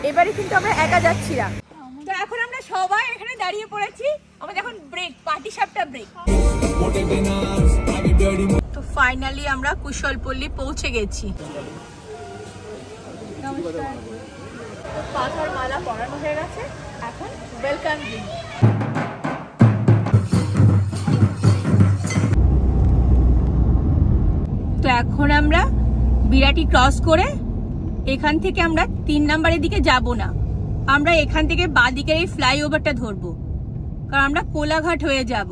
এবারে কিন্তু আমরা একা যাচ্ছি না। তো এখন আমরা সবাই এখানে দাঁড়িয়ে পড়েছি, আমাদের এখন ব্রেক, পার্টি সাপটা ব্রেক। তো ফাইনালি আমরা কুশলপল্লী পৌঁছে গেছি। পাথার মালা পরানো হয়ে গেছে, এখন ওয়েলকাম ড্রিঙ্ক। তো এখন আমরা বিরাটি ক্রস করে এখান থেকে আমরা 3 নম্বরের দিকে যাব না, আমরা এখান থেকে বাঁ দিকের এই ফ্লাইওভারটা ধরবো, কারণ আমরা কোলাঘাট হয়ে যাব।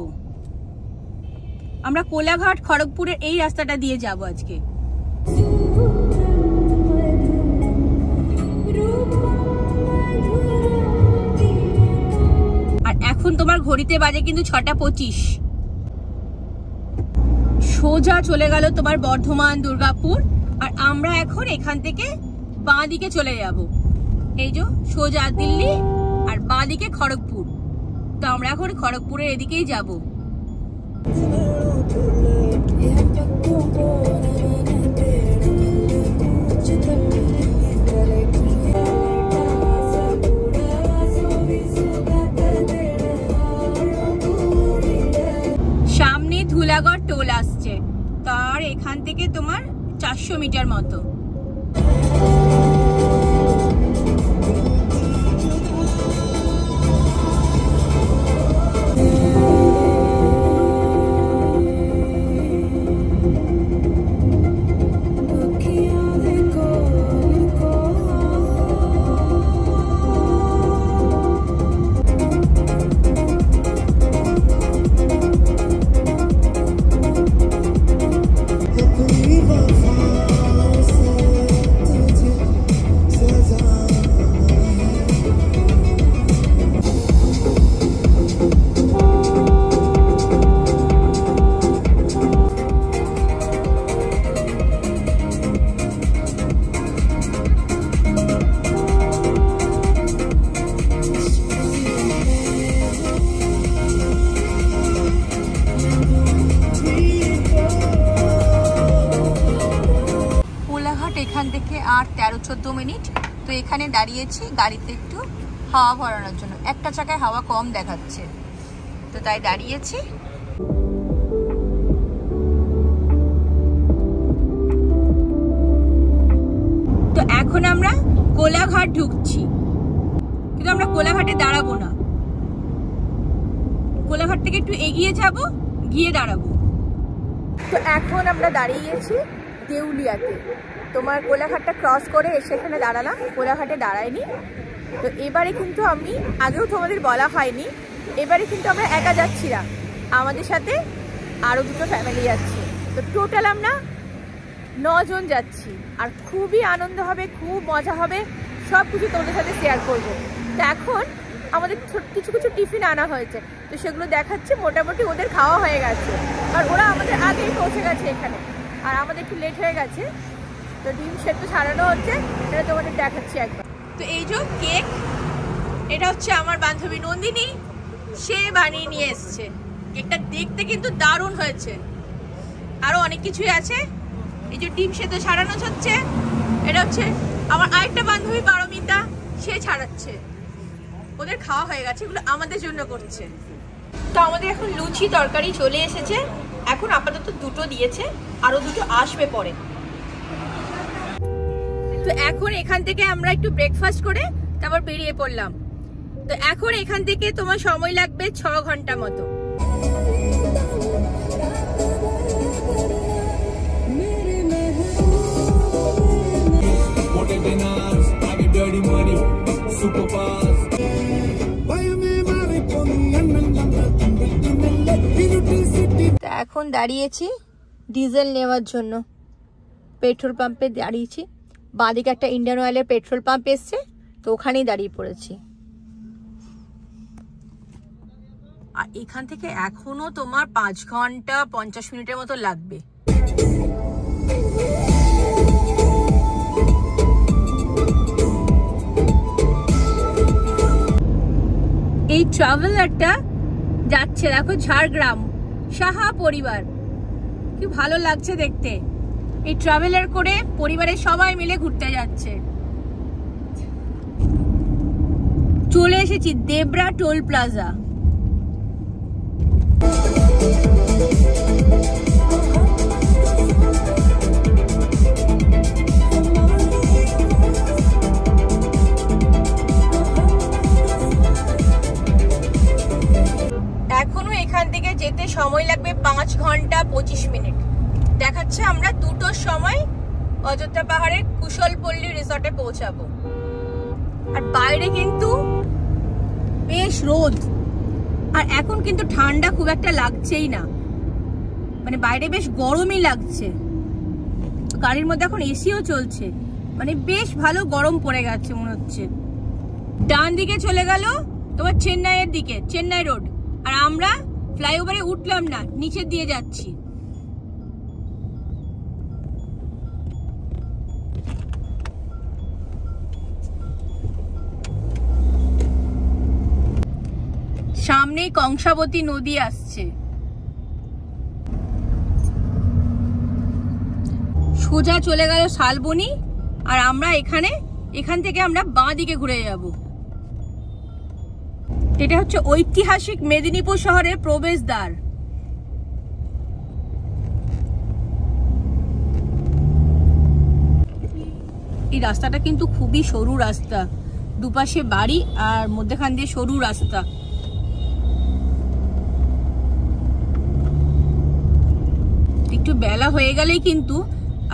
আমরা কোলাঘাট খড়গপুরের এই রাস্তাটা দিয়ে যাব আজকে। আর এখন তোমার ঘড়িতে বাজে কিন্তু 6:25। সোজা চলে গেল তোমার বর্ধমান, দুর্গাপুর, আর আমরা এখন এখান থেকে বাঁ দিকে চলে যাব। এই যে সোজা দিল্লি আর বাঁ দিকে খড়গপুর। তো আমরা এখন খড়গপুরের এদিকেই যাব। সামনে ধুলাগড় টোল আসছে, তার এখান থেকে তোমার 400 মিটার মতো। এখান থেকে আর 13-14 মিনিট। তো এখানে দাঁড়িয়েছি গাড়িতে একটু হাওয়া ভরানোর জন্য, একটা চাকায় হাওয়া কম দেখাচ্ছে, তো তাই দাঁড়িয়েছি। তো এখন আমরা কোলাঘাট ঢুকছি, কিন্তু আমরা কোলাঘাটে দাঁড়াবো না, কোলাঘাট থেকে একটু এগিয়ে যাব, গিয়ে দাঁড়াবো। তো এখন আমরা দাঁড়িয়েছি দেউলিয়াতে। তোমার কোলাঘাটটা ক্রস করে সেখানে দাঁড়ালাম, কোলাঘাটে দাঁড়াইনি। তো এবারে কিন্তু আমি, আগেও তোমাদের বলা হয়নি, এবারে কিন্তু আমরা একা যাচ্ছি না, আমাদের সাথে আরও 2টো ফ্যামিলি যাচ্ছে। তো টোটাল আমরা 9 জন যাচ্ছি, আর খুবই আনন্দ হবে, খুব মজা হবে, সব কিছু তোমাদের সাথে শেয়ার করবো। তো এখন আমাদের কিছু কিছু টিফিন আনা হয়েছে, তো সেগুলো দেখাচ্ছি। মোটামুটি ওদের খাওয়া হয়ে গেছে, আর ওরা আমাদের আগেই পৌঁছে গেছে এখানে, আর আমাদের একটু লেট হয়ে গেছে। তো ডিম সেদ্ধ ছাড়ানো হচ্ছে, এটা তোমাদের দেখাচ্ছি একবার। তো এই যে কেক, এটা হচ্ছে আমার বান্ধবী নন্দিনী, সে বানিয়ে নিয়ে এসছে। কেকটা দেখতে কিন্তু দারুণ হয়েছে, আরো অনেক কিছুই আছে। এই যে ডিম সেদ্ধ ছাড়ানো হচ্ছে, এটা হচ্ছে আমার আরেকটা বান্ধবী পারমিতা, সে ছাড়াচ্ছে। ওদের খাওয়া হয়ে গেছে, এগুলো আমাদের জন্য করছে। তো আমাদের এখন লুচি তরকারি চলে এসেছে, এখন আপাতত 2টো দিয়েছে, আরো 2টো আসবে পরে। তো এখন এখান থেকে আমরা একটু ব্রেকফাস্ট করে তারপর বেরিয়ে পড়লাম। তো এখন এখান থেকে তোমার সময় লাগবে 6 ঘন্টা মতো। এখন দাঁড়িয়েছি ডিজেল নেওয়ার জন্য, পেট্রোল পাম্পে দাঁড়িয়েছি। বাঁদিকে একটা ইন্ডিয়ান অয়েলের পেট্রোল পাম্প এসছে, তো ওখানেই দাঁড়িয়ে পড়েছি। আর এখান থেকে এখনো তোমার 5 ঘন্টা 50 মিনিটের মতো লাগবে। এই ট্রাভেলারটা যাচ্ছে, দেখো, ঝাড়গ্রাম সাহা পরিবার, কি ভালো লাগছে দেখতে। এই ট্রাভেলার করে পরিবারের সবাই মিলে ঘুরতে যাচ্ছে। চলে এসেছি দেবরা টোল প্লাজা। এখনো এখান থেকে যেতে সময় লাগবে 5 ঘন্টা 25 মিনিট। দেখাচ্ছে আমরা 2টোর সময় অযোধ্যা পাহাড়ের কুশলপল্লী রিসর্টে পৌঁছাবো। আর বাইরে কিন্তু বেশ রোদ, আর এখন কিন্তু ঠান্ডা খুব একটা লাগছেই না, মানে বাইরে বেশ গরমই লাগছে। গাড়ির মধ্যে এখন এসিও চলছে, মানে বেশ ভালো গরম পড়ে গেছে মনে হচ্ছে। ডান দিকে চলে গেল তোমার চেন্নাইয়ের দিকে, চেন্নাই রোড। আর আমরা ফ্লাইওভারে উঠলাম না, নিচের দিয়ে যাচ্ছি। সামনেই কংসাবতী নদী আসছে। সোজা চলে গেল শালবনী। আর আমরা এখান থেকে আমরা বাঁ দিকে ঘুরে যাব। এটা হচ্ছে ঐতিহাসিক মেদিনীপুর শহরের প্রবেশদ্বার। এই রাস্তাটা কিন্তু খুবই সরু রাস্তা, দুপাশে বাড়ি আর মধ্যখান দিয়ে সরু রাস্তা। একটু বেলা হয়ে গেলেই কিন্তু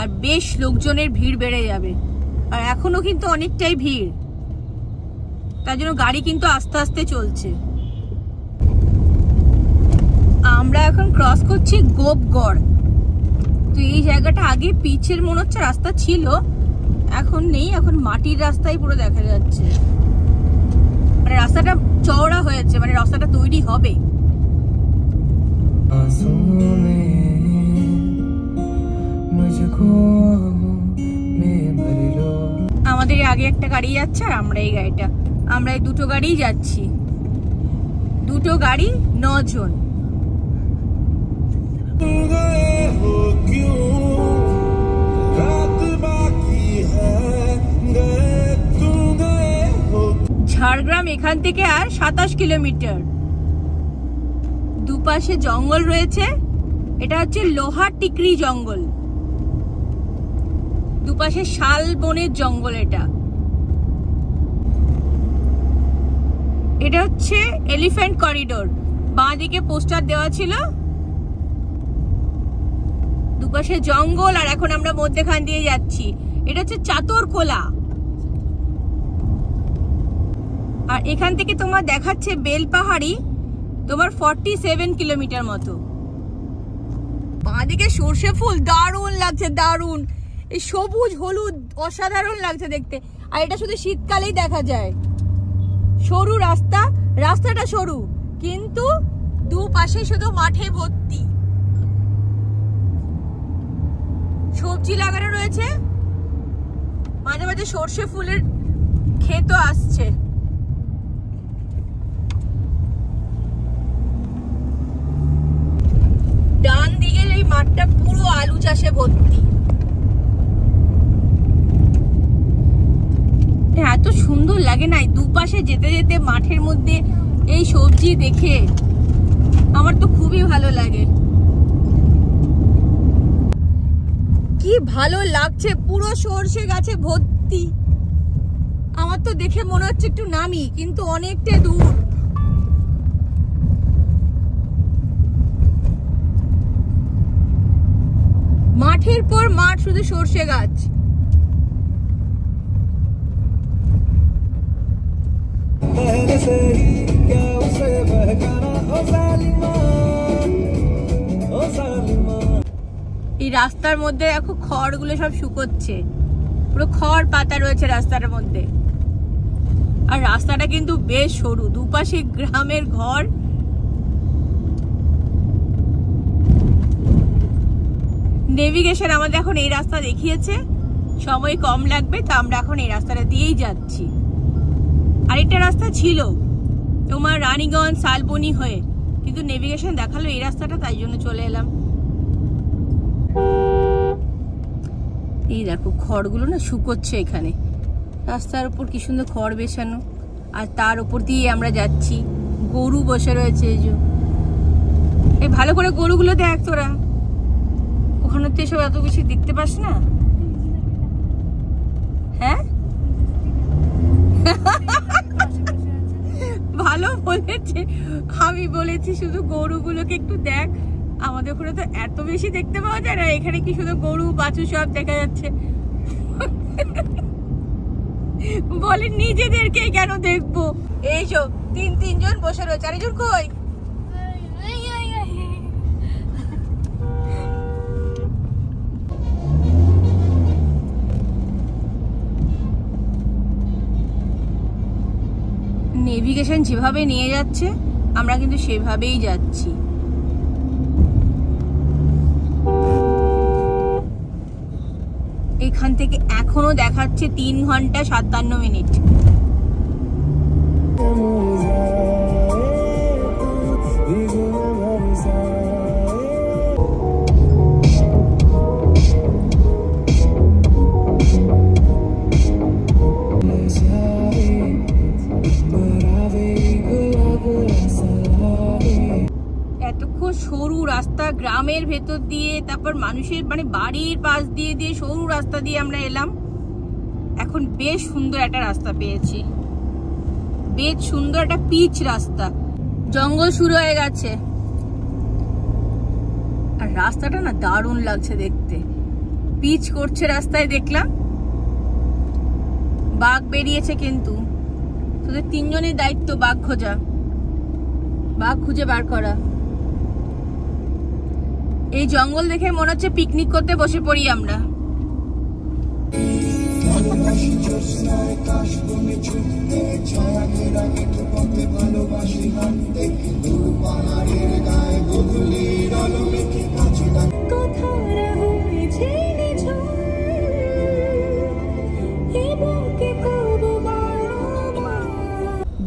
আর বেশ লোকজনের ভিড় বেড়ে যাবে। আর এখনো কিন্তু অনেকটাই ভিড়, তার জন্য গাড়ি কিন্তু আস্তে আস্তে চলছে। আমরা এখন ক্রস করছি গোপগড়। তো এই জায়গাটা আগে পিচের মনে হচ্ছে রাস্তা ছিল, এখন নেই, এখন মাটির রাস্তাই পুরো দেখা যাচ্ছে। মানে রাস্তাটা চওড়া হয়েছে, মানে রাস্তাটা তৈরি হবে। আমাদের আগে একটা গাড়ি যাচ্ছে আর আমরা এই গাড়িটা, আমরা এই দুটো গাড়ি যাচ্ছি। দুটো গাড়ি 9 জন। ঝাড়গ্রাম এখান থেকে আর 27 কিলোমিটার। দুপাশে জঙ্গল রয়েছে, এটা হচ্ছে লোহার টিকরি জঙ্গল। দুপাশে শাল বনের জঙ্গল। এটা হচ্ছে এলিফ্যান্ট করিডোর। বাঁ দিকে পোস্টার দেওয়া ছিল, দুপাশে জঙ্গল। আর এখন আমরা মধ্যখান দিয়ে যাচ্ছি। এটা হচ্ছে চাতরখোলা। আর এখান থেকে তোমার দেখাচ্ছে বেলপাহাড়ি, তোমার 47 কিলোমিটার মতো। বাঁ দিকে সর্ষে ফুল, দারুণ লাগছে, দারুণ। এই সবুজ হলুদ অসাধারণ লাগছে দেখতে। আর এটা শুধু শীতকালেই দেখা যায়। সরু রাস্তা, রাস্তাটা সরু কিন্তু দুপাশে শুধু মাঠে ভর্তি। সবজি লাগানো রয়েছে, মাঝে মাঝে সর্ষে ফুলের ক্ষেতও আসছে। ডান দিকের এই মাঠটা পুরো আলু চাষে ভর্তি। এত সুন্দর লাগে না দুপাশে যেতে যেতে মাঠের মধ্যে এই সবজি দেখে, আমার তো খুবই ভালো লাগে। কি ভালো লাগছে, পুরো সরষে গাছে ভর্তি। আমার তো দেখে মনে হচ্ছে একটু নামি, কিন্তু অনেকটা দূর। মাঠের পর মাঠ, শুধু সরষে গাছ। এই রাস্তার মধ্যে দেখো খড়গুলো সব শুকোচ্ছে, পুরো খড় পাতা রয়েছে রাস্তার মধ্যে। আর রাস্তাটা কিন্তু বেশ সরু, দুপাশে গ্রামের ঘর। নেভিগেশন আমাদের এখন এই রাস্তা দেখিয়েছে, সময় কম লাগবে, তা আমরা এখন এই রাস্তাটা দিয়েই যাচ্ছি। আরেকটা রাস্তা ছিল তোমার রানীগঞ্জ শালবনী হয়ে, কিন্তু নেভিগেশন দেখালো এই রাস্তাটা, তাই জন্য চলে এলাম। এই দেখো খড়গুলো না শুকোচ্ছে এখানে, রাস্তার উপর কি সুন্দর খড় বেছানো। আর তার উপর দিয়ে আমরা যাচ্ছি। গরু বসে রয়েছে, এই ভালো করে গরুগুলো দেখ তোরা, ওখানে তো এসব এত বেশি দেখতে পাস না। হ্যাঁ ভালো বলেছে, আমি বলেছি শুধু গরুগুলোকে একটু দেখ, আমাদের ওখানে তো এত বেশি দেখতে পাওয়া যায় না, এখানে কি শুধু গরু বাছুর সব দেখা যাচ্ছে। বলে নিজেদেরকে কেন দেখবো, এইসব তিনজন বসে রয়েছে, আরেকজন কই? নেভিগেশন যেভাবে নিয়ে যাচ্ছে আমরা কিন্তু সেভাবেই যাচ্ছি। এখান থেকে এখনো দেখাচ্ছে 3 ঘন্টা 57 মিনিট। সরু রাস্তা গ্রামের ভেতর দিয়ে, তারপর মানুষের মানে বাড়ির পাশ দিয়ে দিয়ে সরু রাস্তা দিয়ে আমরা এলাম। এখন বেশ সুন্দর একটা রাস্তা পেয়েছি, বেশ সুন্দর একটা পিচ রাস্তা। জঙ্গল শুরু হয়ে গেছে আর রাস্তাটা না দারুণ লাগছে দেখতে। পিচ করছে রাস্তায়, দেখলাম বাঘ বেরিয়েছে, কিন্তু তোদের 3 জনের দায়িত্ব বাঘ খোঁজা, বাঘ খুঁজে বার করা। এই জঙ্গল দেখে মনে হচ্ছে পিকনিক করতে বসে পড়ি আমরা।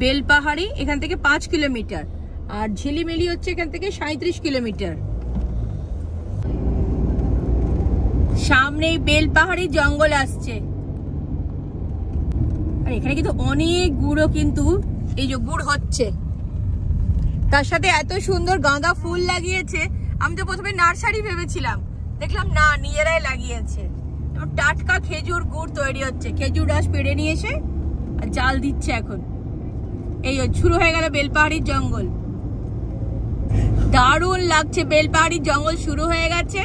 বেলপাহাড়ি এখান থেকে 5 কিলোমিটার, আর ঝিলিমিলি হচ্ছে এখান থেকে 37 কিলোমিটার। সামনে বেলপাহাড়ি জঙ্গল আসছে, আর এখানে কিন্তু অনেক গুড়ও কিন্তু এই যে গুড় হচ্ছে, তার সাথে এত সুন্দর গাঁদা ফুল লাগিয়েছে। আমি তো প্রথমে নার্সারি ভেবেছিলাম, দেখলাম না নিজেরাই লাগিয়েছে। টাটকা খেজুর গুড় তৈরি হচ্ছে, খেজুর রস পেড়ে নিয়ে এসে আর জাল দিচ্ছে। এখন এই শুরু হয়ে গেল বেলপাহাড়ির জঙ্গল, দারুণ লাগছে। বেলপাহাড়ির জঙ্গল শুরু হয়ে গেছে।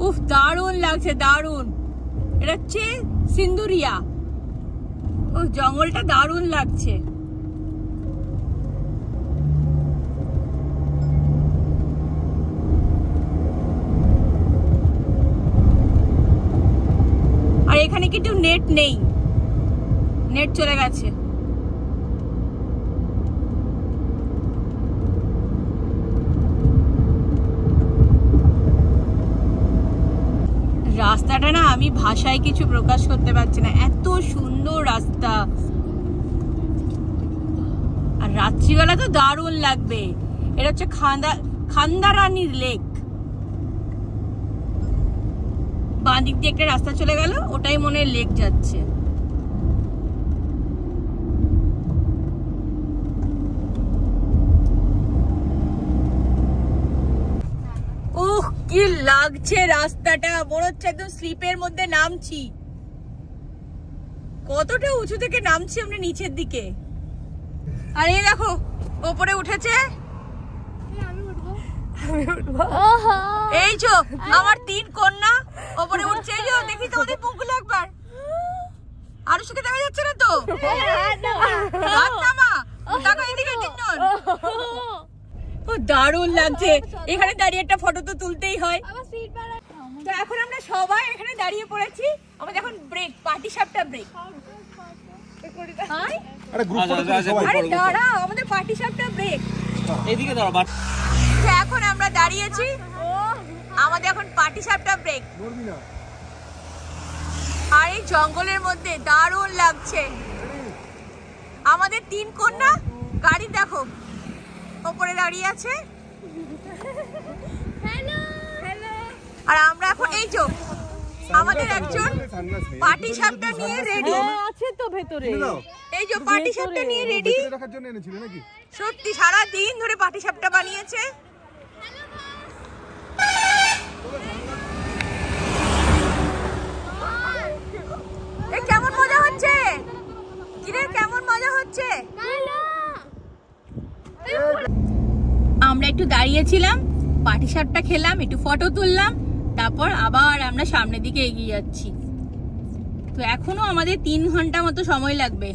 উফ, দারুণ লাগছে, দারুণ। এটা হচ্ছে সিন্দুরিয়া। ও জঙ্গলটা দারুণ লাগছে। আর এখানে কিন্তু নেট নেই, নেট চলে গেছে। রাস্তাটা না আমি ভাষায় কিছু প্রকাশ করতে পারছি না, এত সুন্দর রাস্তা। আর রাত্রিবেলা তো দারুণ লাগবে। এটা হচ্ছে খান্দারানীর লেক। বাঁ দিক দিয়ে একটা রাস্তা চলে গেল, ওটাই মনে হয় লেক যাচ্ছে। উহ, কি লাগছে রাস্তাটা, মনে হচ্ছে একদম স্লিপের মধ্যে নামছি। কতটা উঁচু থেকে নামছি আমরা নিচের দিকে। আর এই দেখো ওপরে উঠেছে, এই যে আমার 3 কন্যা ওপরে উঠছে। এই যে দেখি তো ওদের মুখগুলো একবার, আরো সুখে দেখা যাচ্ছে না তো? দারুণ লাগছে। এখানে দাঁড়িয়ে একটা ফটো তো তুলতেই হয়। তো এখন আমরা সবাই এখানে দাঁড়িয়ে পড়েছি। আমাদের এখন ব্রেক, পার্টি সাপটা ব্রেক। আরে দাঁড়া, আমাদের পার্টি সাপটা ব্রেক। এদিকে দাঁড়া। এখন আমরা দাঁড়িয়েছি, আমাদের এখন পার্টি সাপটা ব্রেক। আর এই জঙ্গলের মধ্যে দারুণ লাগছে। আমাদের তিন কন্যা গাড়ি দেখো ওপরে দাঁড়িয়ে আছে। আর আমরা এখন এই যে আমাদের একজন পার্টি সাপটা নিয়ে রেডি আছে তো ভেতরে, এই যে পার্টি সাপটা নিয়ে রেডি রাখার জন্য এনেছিল নাকি? সত্যি সারা দিন ধরে পার্টি সাপটা বানিয়েছে। এই কেমন মজা হচ্ছে কিরে, কেমন মজা হচ্ছে? আমরা একটু দাঁড়িয়েছিলাম, পার্টি সাপটা খেলাম, একটু ফটো তুললাম, তারপর আবার আমরা সামনের দিকে এগিয়ে যাচ্ছি। তো এখনো আমাদের 3 ঘন্টা মতো সময় লাগবে।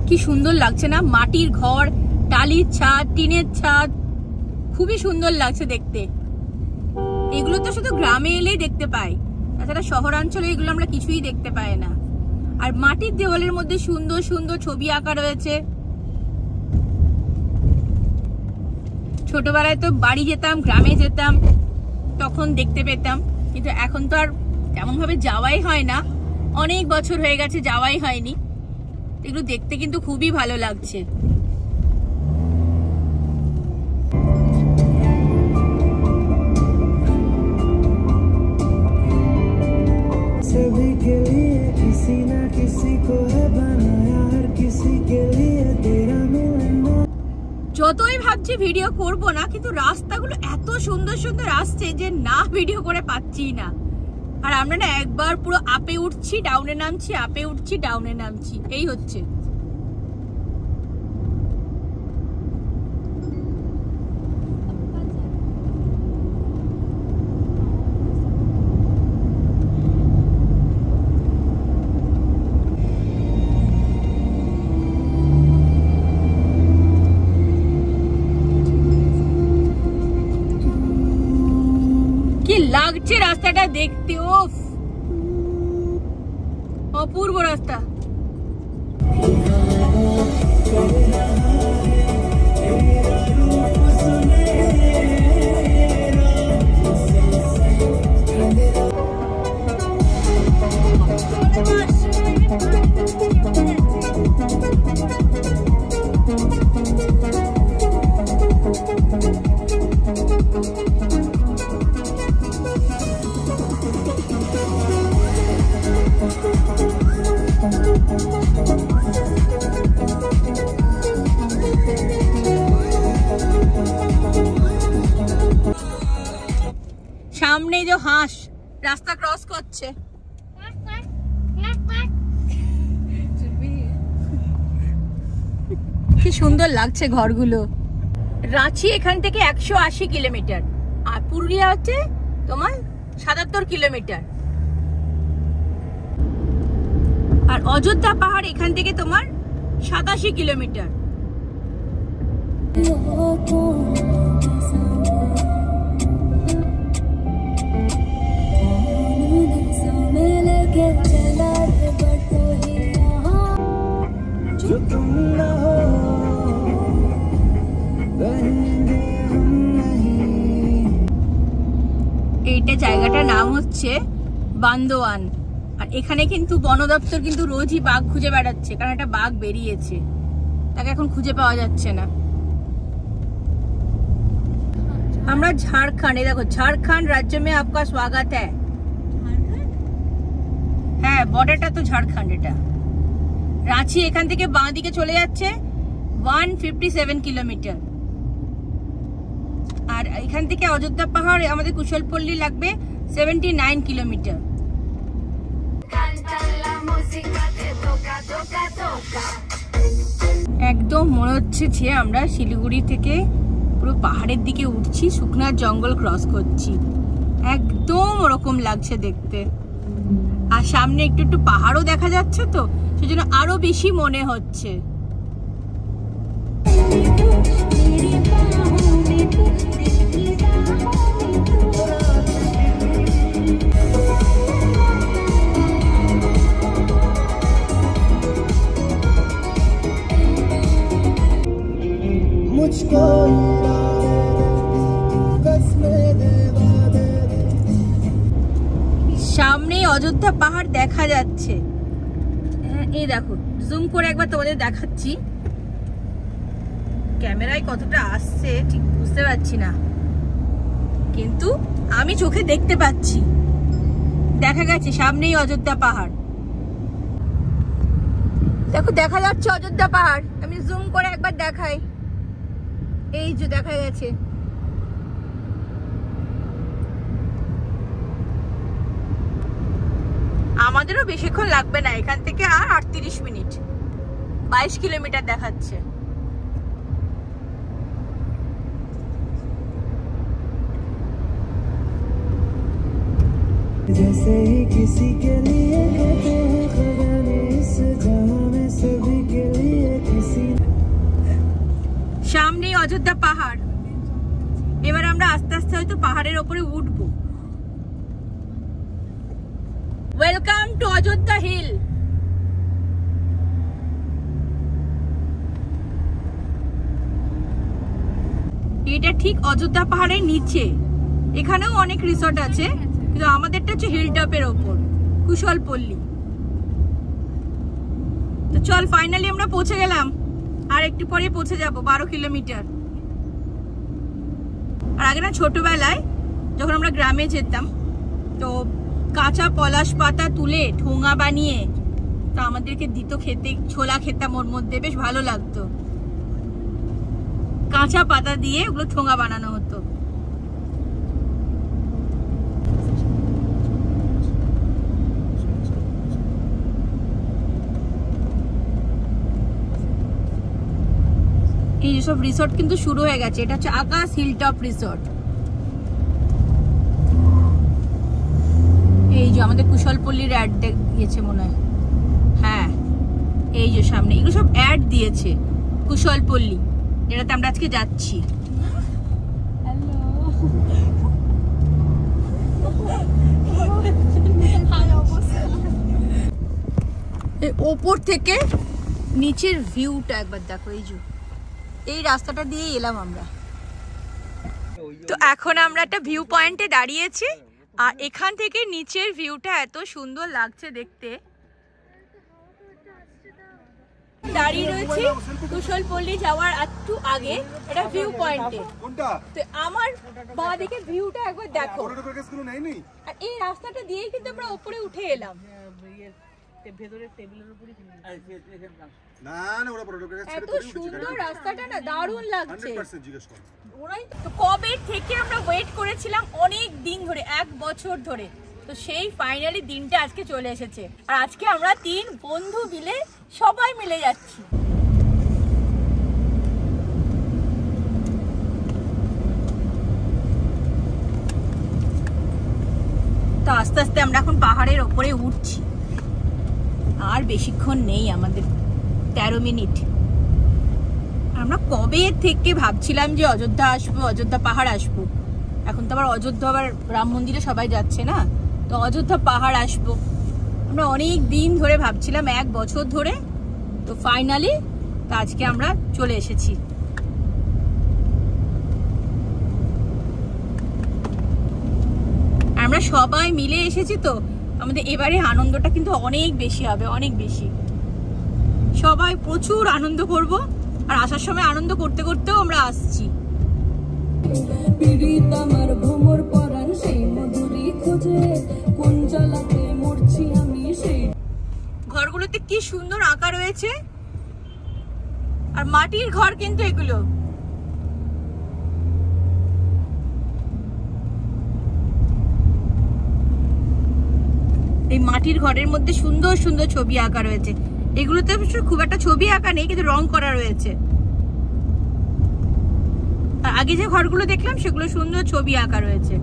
কি সুন্দর লাগছে না, মাটির ঘর, টালির ছাদ, টিনের ছাদ, খুবই সুন্দর লাগছে দেখতে। এগুলো তো শুধু গ্রামে এলেই দেখতে পাই, তাছাড়া শহরাঞ্চলে এগুলো আমরা কিছুই দেখতে পাই না। আর মাটির দেওয়ালের মধ্যে সুন্দর সুন্দর ছবি আঁকা রয়েছে। ছোটবেলায় তো বাড়ি যেতাম, গ্রামে যেতাম, তখন দেখতে পেতাম, কিন্তু এখন তো আর তেমন ভাবে যাওয়াই হয় না, অনেক বছর হয়ে গেছে যাওয়াই হয়নি। এগুলো দেখতে কিন্তু খুবই ভালো লাগছে। सभी के लिए किसी ना किसी को है बनाया, हर किसी के लिए तेरा मिलना। যতই ভাবছি ভিডিও করব না, কিন্তু রাস্তাগুলো এত সুন্দর সুন্দর আসছে যে না ভিডিও করে পাচ্ছি না। আর আমরা না একবার পুরো আপে উঠছি, ডাউনে নামছি, আপে উঠছি, ডাউনে নামছি, এই হচ্ছে। লাগছে রাস্তাটা দেখতে, ওফ অপূর্ব রাস্তা। সামনে যে হাঁস রাস্তা ক্রস করছে, কি সুন্দর লাগছে ঘরগুলো। রাঁচি এখান থেকে 180 কিলোমিটার, আর পুরুলিয়া হচ্ছে তোমার 77 কিলোমিটার, আর অযোধ্যা পাহাড় এখান থেকে তোমার 87 কিলোমিটার। এইটা জায়গাটার নাম হচ্ছে বান্দোয়ান। আর এখানে কিন্তু বন দপ্তর কিন্তু রোজই বাঘ খুঁজে বেড়াচ্ছে, কারণ একটা বাঘ বেরিয়েছে, তাকে এখন খুঁজে পাওয়া যাচ্ছে না। আমরা ঝাড়খণ্ড, দেখো ঝাড়খণ্ড রাজ্য মে আপকা স্বাগত হ্যায়। হ্যাঁ, বর্ডারটা তো ঝাড়খণ্ড। এটা রাঁচি এখান থেকে বাঁ দিকে চলে যাচ্ছে 157 কিলোমিটার, আর এখান থেকে অযোধ্যা পাহাড় আমাদের কুশলপল্লী লাগবে 79 কিলোমিটার। একদম মনে হচ্ছে যে আমরা শিলিগুড়ি থেকে পুরো পাহাড়ের দিকে উঠছি, শুকনার জঙ্গল ক্রস করছি, একদম ওরকম লাগছে দেখতে। আর সামনে একটু একটু পাহাড়ও দেখা যাচ্ছে, তো সেজন্য আরো বেশি মনে হচ্ছে। সামনে অযোধ্যা পাহাড় দেখা যাচ্ছে, এই দেখো জুম করে একবার তোমাদের দেখাচ্ছি, ক্যামেরায় কতটা আসছে ঠিক বুঝতে পারছি না, কিন্তু আমি চোখে দেখতে পাচ্ছি, দেখা গেছে সামনেই অযোধ্যা পাহাড়। দেখো দেখা যাচ্ছে অযোধ্যা পাহাড়, আমি জুম করে একবার দেখাই, এই যে দেখা গেছে। আমাদেরও বেশিক্ষণ লাগবে না, এখান থেকে আর 38 মিনিট, 22 কিলোমিটার দেখাচ্ছে। जैसे ही किसी के लिए कहते हैं खुदा ने इस जहां में सभी के लिए किसी। সামনেই অযোধ্যা পাহাড়, এবার আমরা আস্তে আস্তে হয়তো পাহাড়ের উপরে উঠবো। Welcome to Ayodhya hill. এটা ঠিক অযোধ্যা পাহাড়ের নিচে, এখানেও অনেক রিসর্ট আছে, কিন্তু আমাদেরটা হচ্ছে হিল টপের ওপর, কুশলপল্লী। তো চল ফাইনালি আমরা পৌঁছে গেলাম, আর একটু পরে পৌঁছে যাব 12 কিলোমিটার। আর আগে না ছোটবেলায় যখন আমরা গ্রামে যেতাম, তো কাঁচা পলাশ পাতা তুলে ঠোঙা বানিয়ে তো আমাদেরকে দিত খেতে, ছোলা খেতাম ওর মধ্যে, বেশ ভালো লাগতো। কাঁচা পাতা দিয়ে ওগুলো ঠোঙা বানানো হতো। এই সব রিসর্ট কিন্তু শুরু হয়ে গেছে, এটা হচ্ছে আকাশ হিলটপ রিসর্ট। এই যে আমাদের কুশলপল্লীর অ্যাড দিয়েছে মনে হয়, হ্যাঁ এই যে সামনে এগুলো সব অ্যাড দিয়েছে, কুশলপল্লী যেটাতে আমরা আজকে যাচ্ছি। ওপর থেকে নিচের ভিউটা একবার দেখো, এই যে এই রাস্তাটা দিয়ে এলাম আমরা। তো এখন আমরা একটা ভিউ পয়েন্টে দাঁড়িয়েছি, আর এখান থেকে নিচের ভিউটা এত সুন্দর লাগছে দেখতে। দাঁড়িয়ে রয়েছি কুশলপল্লী যাওয়ার একটু আগে, এটা ভিউ পয়েন্টে। তো আমার বাঁ দিকে ভিউটা একবার দেখো, আর এই রাস্তাটা দিয়েই কিন্তু আমরা উপরে উঠে এলাম। এত সুন্দর রাস্তাটা না, দারুণ লাগছে। তো কবে থেকে আমরা ওয়েট করেছিলাম অনেক দিন ধরে, 1 বছর ধরে, তো সেই ফাইনালি দিনটা আজকে চলে এসেছে। আর আজকে আমরা 3 বন্ধু মিলে সবাই মিলে যাচ্ছি। তো আস্তে আস্তে আমরা এখন পাহাড়ের ওপরে উঠছি, আর বেশিক্ষণ নেই আমাদের, 13 মিনিট। আমরা কবে থেকে ভাবছিলাম যে অযোধ্যা আসবো, অযোধ্যা পাহাড় আসবো। এখন তো আবার অযোধ্যা, আবার রাম মন্দিরে সবাই যাচ্ছে না, তো অযোধ্যা পাহাড় আসবো আমরা অনেক দিন ধরে ভাবছিলাম, 1 বছর ধরে। তো ফাইনালি আজকে আমরা চলে এসেছি। আমরা সবাই মিলে এসেছি, তো আমাদের এবারে আনন্দটা কিন্তু অনেক বেশি হবে, অনেক বেশি। সবাই প্রচুর আনন্দ করব, আর আসার সময় আনন্দ করতে করতেও আমরা আসছি। ঘরগুলোতে কি সুন্দর আঁকা রয়েছে, আর মাটির ঘর কিন্তু এগুলো। এই মাটির ঘরের মধ্যে সুন্দর সুন্দর ছবি আঁকা রয়েছে। এগুলোতে খুব একটা ছবি আঁকা নেই, কিন্তু রং করা রয়েছে। আর আগে যে ঘরগুলো দেখলাম সেগুলো সুন্দর ছবি আঁকা রয়েছে।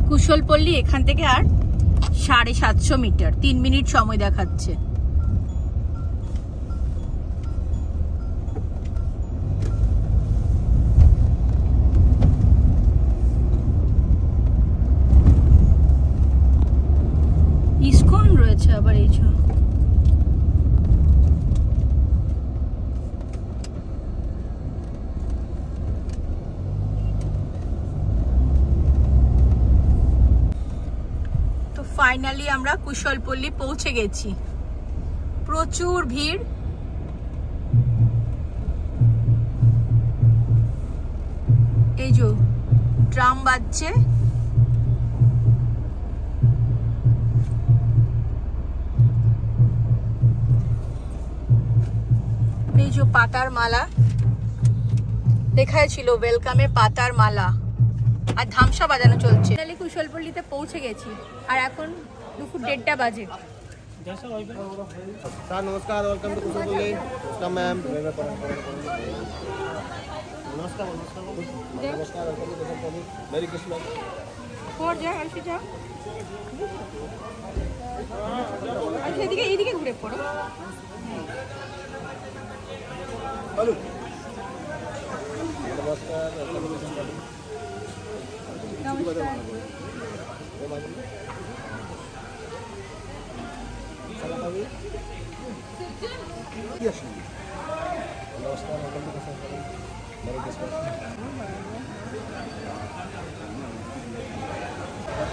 কুশলপল্লী এখান থেকে আর 750 মিটার, 3 মিনিট সময় দেখাচ্ছে। ইসকন রয়েছে আবার এই যে। তো ফাইনালি আমরা কুশলপল্লী পৌঁছে গেছি। প্রচুর ভিড়। এই যে ড্রাম বাজছে। এই যে পাতার মালা লেখা ছিল, ওয়েলকামে পাতার মালা, আর ধামসা বাজানো চলছে। ফাইনালি কুশলপল্লীতে পৌঁছে গেছি আর এখন দুপুর 1:30 বাজে। नमस्कार, वेलकम टू कुशलपल्ली। नमस्कार मैम। नमस्कार वेलकम टू कुशलपल्ली। मेरी क्रिसमस। और जाओ ऐसे जाओ। अच्छा এদিকে ঘুরে পড়ো। हेलो। नमस्कार वेलकम टू कुशलपल्ली। नमस्कार।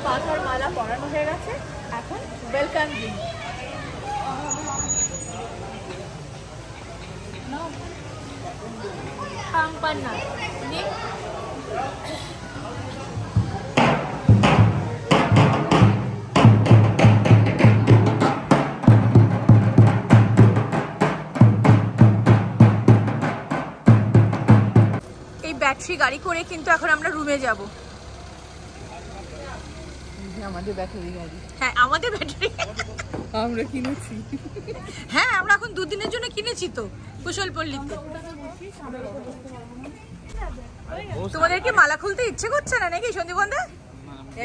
পাতার মালা পরানো হয়ে গেছে, এখন ওয়েলকাম ড্রিঙ্ক। পাম্পান্না নে ব্যাটারি গাড়ি করে কিন্তু এখন আমরা রুমে যাব। আমাদের ব্যাটারি গাড়ি। হ্যাঁ আমাদের ব্যাটারি আমরা কিনেছি। হ্যাঁ আমরা এখন 2 দিনের জন্য কিনেছি তো কুশলপল্লীতে। তোমাদের কি মালা খুলতে ইচ্ছে করছে না নাকি সন্দীপন্দা?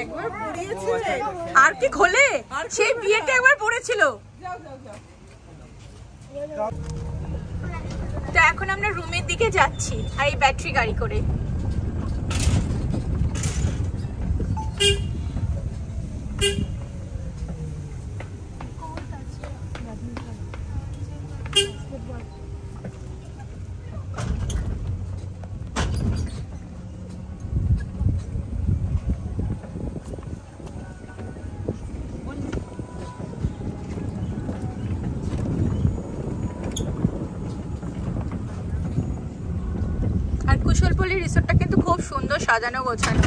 একবার পড়িয়েছে আর কি খোলে, সেই বিয়েতে একবার পড়েছিল। তো এখন আমরা রুমের দিকে যাচ্ছি আর এই ব্যাটারি গাড়ি করে। কুশলপল্লী রিসোর্টটা কিন্তু খুব সুন্দর সাজানো গোছানো।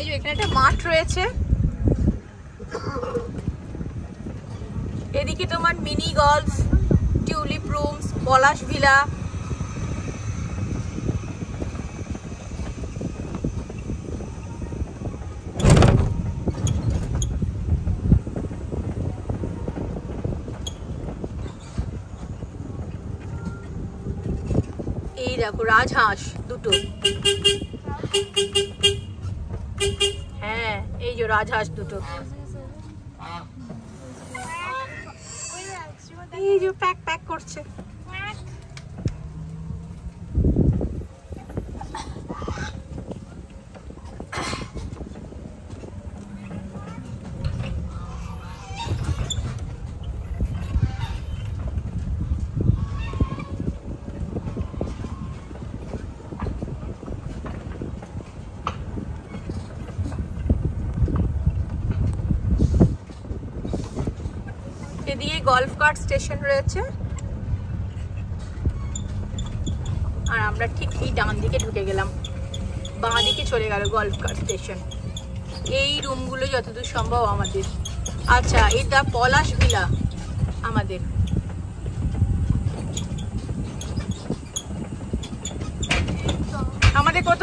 এই যে এখানে একটা মাঠ রয়েছে, এদিকে তোমার মিনি গলফ, টিউলিপ রুমস, পলাশ ভিলা। এই দেখো রাজহাঁস দুটো। হ্যাঁ এই যে রাজহাঁস দুটো। এই যে প্যাক করছে। এদিকে গলফ কার্ট স্টেশন রয়েছে আর আমরা ঠিক এই ডান দিকে ঢুকে গেলাম, বাঁ দিকে চলে গেল গলফ কার্ট স্টেশন। এই রুমগুলো যতদূর সম্ভব আমাদের। আচ্ছা এটা পলাশ ভিলা আমাদের। আমাদের কত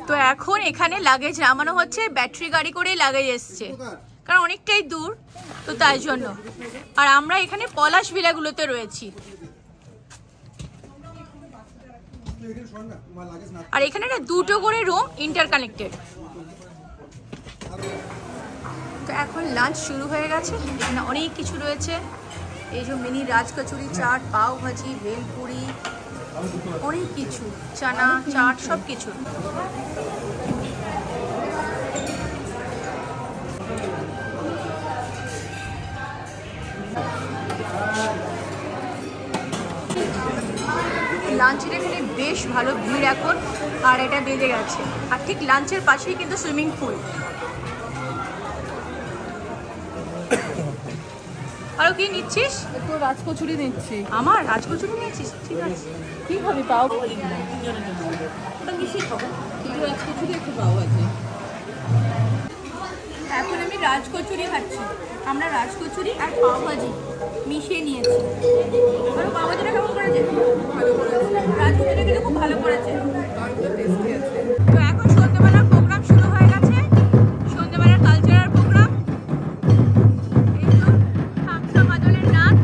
তো এখন এখানে লাগেজ নামানো হচ্ছে, ব্যাটারি গাড়ি করেই লাগেজ এসছে কারণ অনেকটাই দূর তো তাই জন্য। আর আমরা এখানে পলাশ ভিলাগুলোতে রয়েছি। আর এখানে না দুটো করে রুম ইন্টারকানেক্টেড। তো এখন লাঞ্চ শুরু হয়ে গেছে, এখানে অনেক কিছু রয়েছে। এই যে মিনি রাজকচুরি, চাট, পাও ভাজি, ভেলপুরি, অনেক কিছু, চানা চাট, সব কিছু। লাঞ্চের এখানে বেশ ভালো ভিড় এখন, আর এটা বেজে গেছে। আর ঠিক লাঞ্চের পাশেই কিন্তু সুইমিং পুল। আরো কি নিচ্ছিস? তো রাজকচুরি নিচ্ছি। আমার রাজকচুরি নিচ্ছিস? ঠিক আছে। কি খাবি? পাও ভাজি। ওটা মিশিয়ে খাবো। একটু রাজকচুরি একটু পাও ভাজি। এখন আমি রাজকচুরি খাচ্ছি। আমরা রাজকচুরি আর পাও ভাজি মিশিয়ে নিয়েছি। আর পাও ভাজিটা কেমন করেছে? ভালো করেছে। রাজকচুরিটা কিন্তু খুব ভালো করেছে। দারুণ টেস্টি আছে। তো এখন সন্ধ্যেবেলার প্রোগ্রাম শুরু হয়ে গেছে। সন্ধ্যেবেলার কালচারাল প্রোগ্রাম। এই তো ধামসা মাদলের নাচ।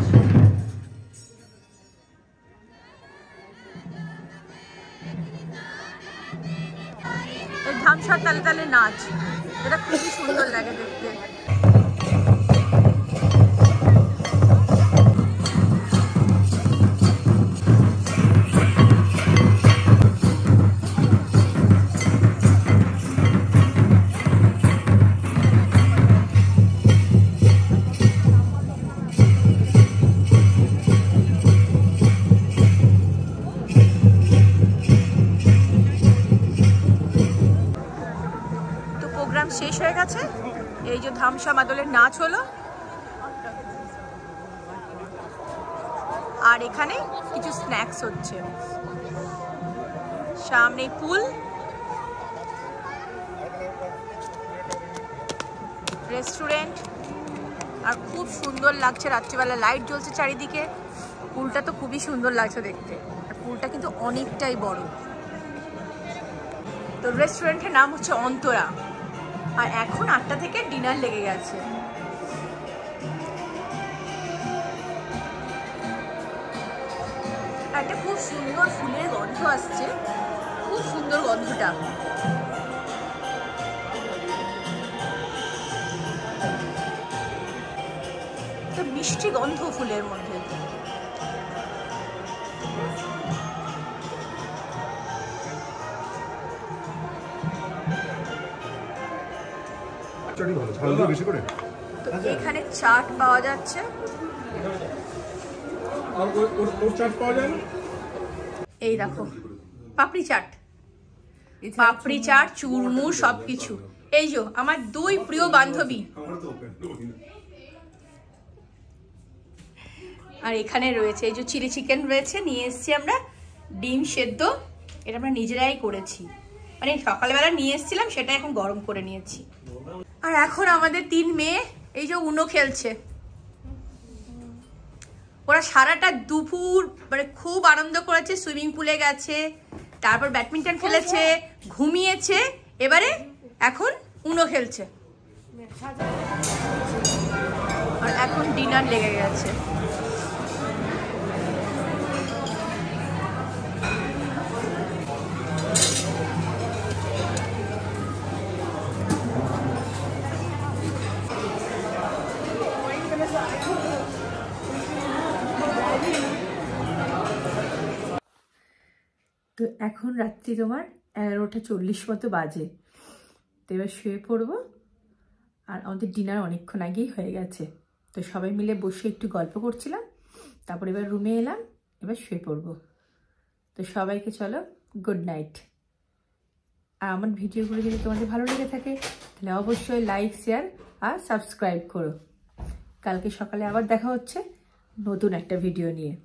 এই ধামসার তালে তালে নাচ, এটা খুবই সুন্দর লাগে দেখতে। প্রোগ্রাম শেষ হয়ে গেছে। এই যে ধামসা মাদলের নাচ হলো, আর এখানে কিছু স্ন্যাক্স হচ্ছে। সামনে পুল, রেস্টুরেন্ট, আর খুব সুন্দর লাগছে। রাত্রিবেলা লাইট জ্বলছে চারিদিকে। পুলটা তো খুবই সুন্দর লাগছে দেখতে, আর পুলটা কিন্তু অনেকটাই বড়। তো রেস্টুরেন্টের নাম হচ্ছে অন্তরা। আর এখন 8টা থেকে ডিনার লেগে গেছে। একটা খুব সুন্দর ফুলের গন্ধ আসছে, খুব সুন্দর গন্ধটা। একটা মিষ্টি গন্ধ ফুলের মধ্যে। তো এখানে চাট পাওয়া যাচ্ছে। এই দেখো পাপড়ি চাট, পাপড়ি চাট, চুরমুর সবকিছু। এই যে আমার দুই প্রিয় বান্ধবী। আর এখানে রয়েছে এই যে চিলি চিকেন রয়েছে, নিয়ে এসেছি আমরা। ডিম সেদ্ধ, এটা আমরা নিজেরাই করেছি, মানে সকালবেলা নিয়ে এসেছিলাম, সেটা এখন গরম করে নিয়েছি। আর এখন আমাদের 3 মেয়ে এই যে উনো খেলছে। ওরা সারাটা দুপুর মানে খুব আনন্দ করেছে, সুইমিং পুলে গেছে, তারপর ব্যাডমিন্টন খেলেছে, ঘুমিয়েছে, এবারে এখন উনো খেলছে। আর এখন ডিনার লেগে গেছে। তো এখন রাত্রি তোমার 11:40 মতো বাজে। তো এবার শুয়ে পড়বো। আর আমাদের ডিনার অনেকক্ষণ আগেই হয়ে গেছে। তো সবাই মিলে বসে একটু গল্প করছিলাম, তারপর এবার রুমে এলাম, এবার শুয়ে পড়বো। তো সবাইকে চলো গুড নাইট। আর আমার ভিডিওগুলো যদি তোমাদের ভালো লেগে থাকে তাহলে অবশ্যই লাইক, শেয়ার আর সাবস্ক্রাইব করো। কালকে সকালে আবার দেখা হচ্ছে নতুন একটা ভিডিও নিয়ে।